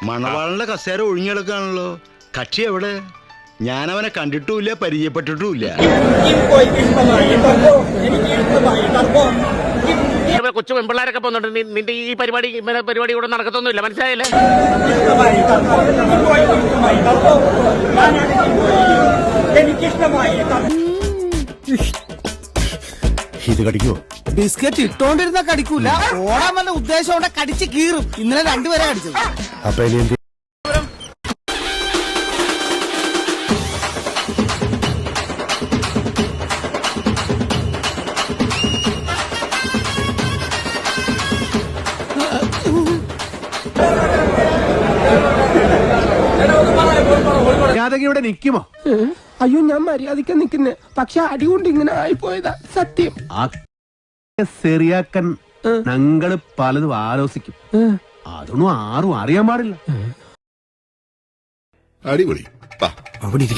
മണവാളന്റെ കസേര ഒഴിഞ്ഞെടുക്കാണല്ലോ. കക്ഷി എവിടെ? ഞാനവനെ കണ്ടിട്ടുമില്ല, പരിചയപ്പെട്ടിട്ടുമില്ല. കൊച്ചു പെൺപിള്ളേരൊക്കെ പോകുന്നുണ്ട്. നിന്റെ ഈ പരിപാടി ഇവിടെ നടക്കത്തൊന്നുമില്ല, മനസ്സിലായില്ലേ? ഇത് കടിക്കുവോ? ബിസ്ക്കറ്റ് ഇട്ടോണ്ടിരുന്ന കടിക്കൂല, ഓടാൻ വന്ന ഉദ്ദേശം കൊണ്ട് കടിച്ച് കീറും. ഇന്നലെ രണ്ടുപേരെ കടിച്ചത്. അപ്പൊ ഇനി എന്ത്? മര്യാദകയോടെ നിക്കുമോ? അയ്യോ, ഞാൻ മര്യാദയ്ക്ക് നിക്കുന്നേ, പക്ഷെ അടികൊണ്ട് ഇങ്ങനെ ആയിപ്പോയതാ സത്യം. ആ ശരിയാക്കാൻ ഞങ്ങള് പലതും ആലോചിക്കും. അതൊന്നും ആരും അറിയാൻ പാടില്ല. അടിപൊളി. അവിടെ ഇരിക്കും.